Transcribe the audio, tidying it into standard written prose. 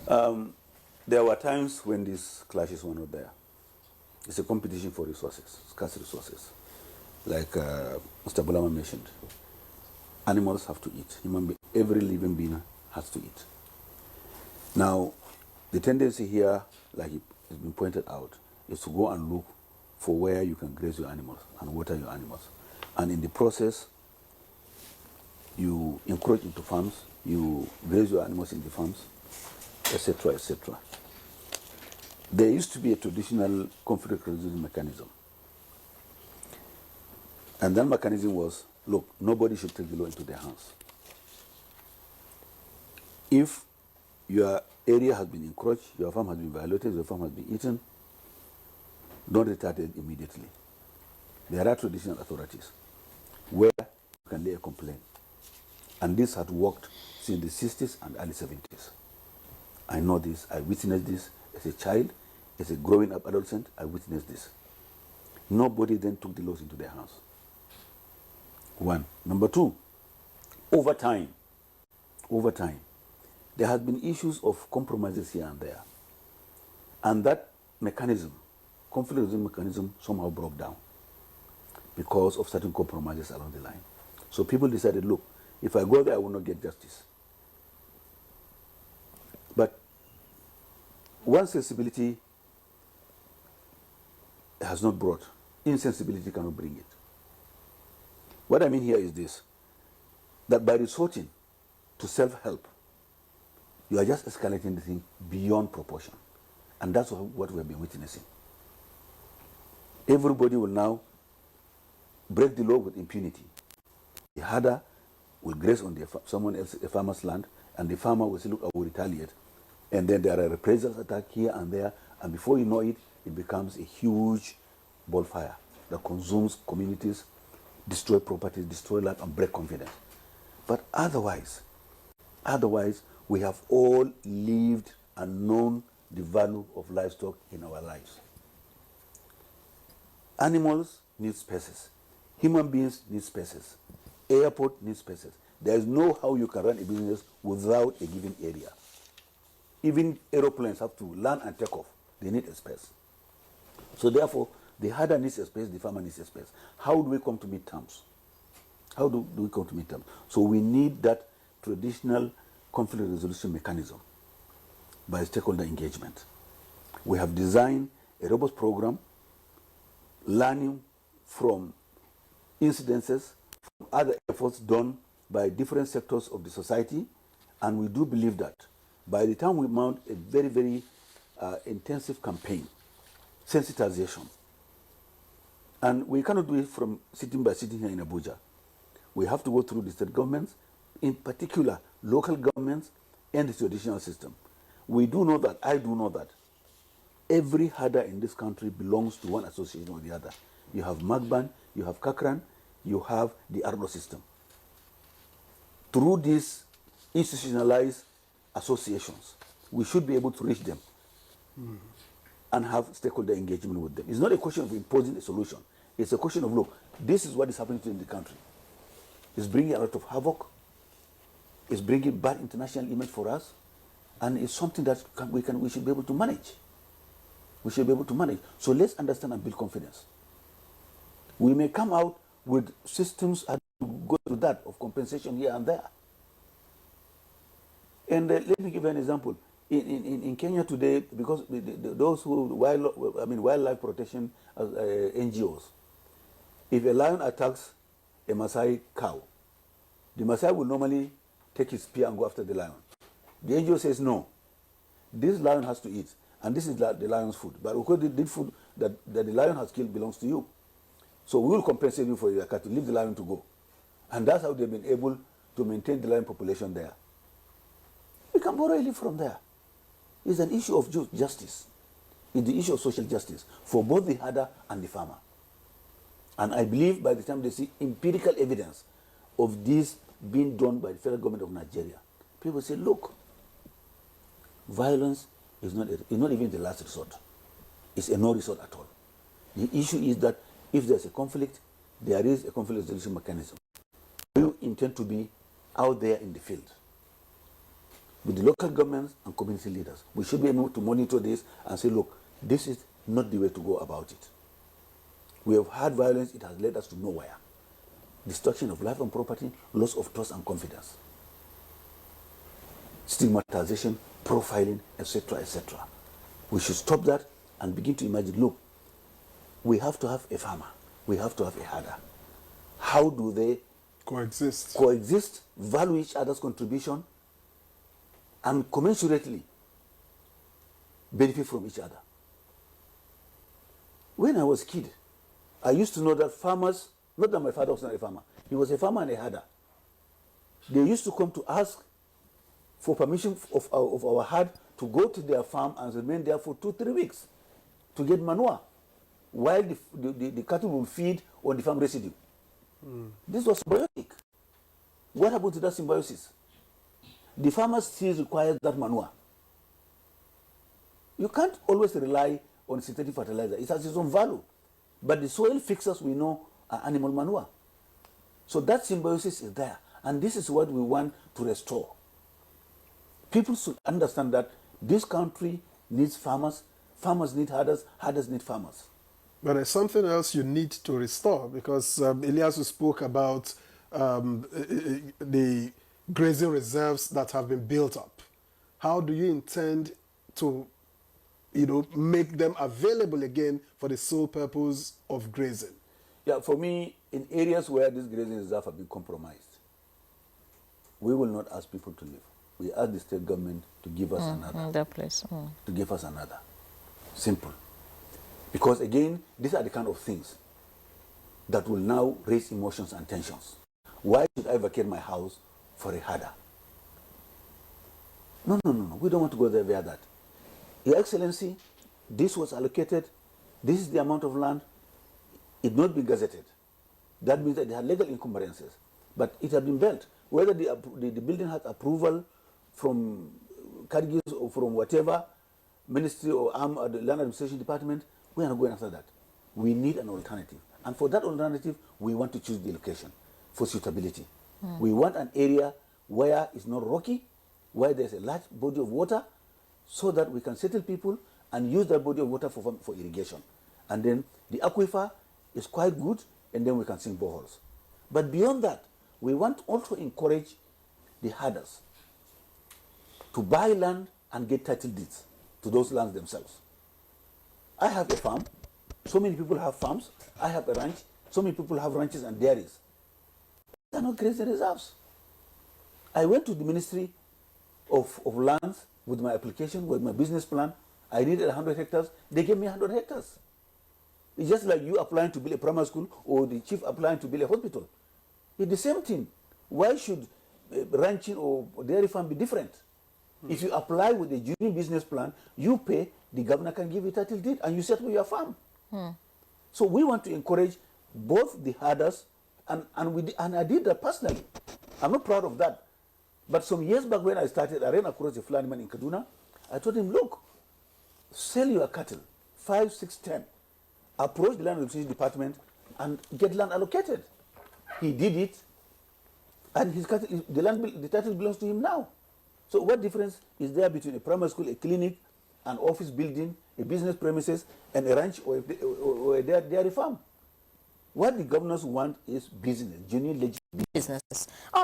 There were times when these clashes were not there. It's a competition for resources, scarce resources. Like Mr. Bulama mentioned, animals have to eat. Every living being has to eat. Now, the tendency here, like it has been pointed out, is to go and look for where you can graze your animals and water your animals. And in the process, you encroach into farms, you graze your animals in the farms, etc., etc. There used to be a traditional conflict resolution mechanism. And that mechanism was, look, nobody should take the law into their hands. If your area has been encroached, your farm has been violated, your farm has been eaten, don't retard it immediately. There are traditional authorities where you can lay a complaint. And this had worked since the 60s and early 70s. I know this, I witnessed this as a child, as a growing up adolescent, I witnessed this. Nobody then took the laws into their hands. One. Number two, over time, there has been issues of compromises here and there. And that mechanism, conflict resolution mechanism, somehow broke down because of certain compromises along the line. So people decided, look, if I go there, I will not get justice. But one sensibility has not brought, insensibility cannot bring it. What I mean here is this, that by resorting to self-help, you are just escalating the thing beyond proportion. And that's what we have been witnessing. Everybody will now break the law with impunity. The herder will graze on someone else's, a farmer's land, and the farmer will say, look, I will retaliate. And then there are reprisals attack here and there, and before you know it, it becomes a huge bonfire that consumes communities, destroy properties, destroy life, and break confidence. But otherwise, we have all lived and known the value of livestock in our lives. Animals need spaces. Human beings need spaces. Airport needs spaces. There is no how you can run a business without a given area. Even aeroplanes have to land and take off. They need a space. So therefore, the herder needs a space, the farmer needs a space. How do we come to meet terms? How do we come to meet terms? So we need that traditional conflict resolution mechanism by stakeholder engagement. We have designed a robust program, learning from incidences, from other efforts done by different sectors of the society, and we do believe that by the time we mount a very, very intensive campaign, sensitization, and we cannot do it from sitting here in Abuja. We have to go through the state governments, in particular local governments and the traditional system. We do know that, I do know that, every herder in this country belongs to one association or the other. You have Magban, you have Kakran, you have the Arno system. Through these institutionalized associations, we should be able to reach them and have stakeholder engagement with them. It's not a question of imposing a solution. It's a question of, look, this is what is happening in the country. It's bringing a lot of havoc. It's bringing bad international image for us. And it's something that we should be able to manage. We should be able to manage. So let's understand and build confidence. We may come out with systems that go to that of compensation here and there. And let me give you an example. In Kenya today, because those who wildlife protection NGOs, if a lion attacks a Maasai cow, the Maasai will normally take his spear and go after the lion. The NGO says no. This lion has to eat, and this is the lion's food. But because the food that the lion has killed belongs to you, so we will compensate you for your cat to leave the lion to go, and that's how they've been able to maintain the lion population there. We can borrow a leaf from there. It's an issue of justice. It's the issue of social justice for both the herder and the farmer. And I believe by the time they see empirical evidence of this being done by the federal government of Nigeria, people say, look, violence is not even the last resort. It's a no resort at all. The issue is that if there's a conflict, there is a conflict resolution mechanism. You intend to be out there in the field. with the local governments and community leaders. We should be able to monitor this and say, look, this is not the way to go about it. We have had violence, it has led us to nowhere. Destruction of life and property, loss of trust and confidence. Stigmatization, profiling, etc., etc. We should stop that and begin to imagine, look, we have to have a farmer, we have to have a herder. How do they coexist, value each other's contribution, and commensurately benefit from each other? When I was a kid, I used to know that farmers, not that my father was not a farmer, he was a farmer and a herder. They used to come to ask for permission of our herd to go to their farm and remain there for 2-3 weeks to get manure, while the cattle will feed on the farm residue. This was symbiotic. What happened to that symbiosis? The farmer still requires that manure. You can't always rely on synthetic fertilizer. It has its own value. But the soil fixers we know are animal manure. So that symbiosis is there. And this is what we want to restore. People should understand that this country needs farmers, farmers need herders, herders need farmers. But there's something else you need to restore, because Elias spoke about the grazing reserves that have been built up. How do you intend to, make them available again for the sole purpose of grazing? Yeah, for me, in areas where these grazing reserves have been compromised, we will not ask people to leave. We ask the state government to give us another. To give us another. Simple. Because again, these are the kind of things that will now raise emotions and tensions. Why should I vacate my house for a herder? No. We don't want to go there via that. Your Excellency, this was allocated. This is the amount of land. It not be gazetted. That means that they had legal encumbrances. But it had been built. Whether the building has approval from Cargills or from whatever ministry or arm or the land administration department, we are not going after that. We need an alternative. And for that alternative, we want to choose the location for suitability. We want an area where it's not rocky, where there's a large body of water, so that we can settle people and use that body of water for irrigation. And then the aquifer is quite good, and then we can sink boreholes. But beyond that, we want to also encourage the herders to buy land and get title deeds to those lands themselves. I have a farm. So many people have farms. I have a ranch. So many people have ranches and dairies. They are not grazing reserves. I went to the Ministry of Lands with my application, with my business plan. I needed 100 hectares. They gave me 100 hectares. It's just like you applying to build a primary school or the chief applying to build a hospital. It's the same thing. Why should ranching or dairy farm be different? If you apply with a genuine business plan, you pay, the governor can give you title deed, and you settle your farm. So we want to encourage both the herders, and I did that personally. I'm not proud of that. But some years back when I started, I ran across a Fulani man in Kaduna. I told him, look, sell your cattle, 5, 6, 10. Approach the land administration department and get land allocated. He did it, and his cattle, the title belongs to him now. So what difference is there between a primary school, a clinic, an office building, a business premises, and a ranch or a dairy farm? What the governors want is business, genuine legitimate businesses. All right.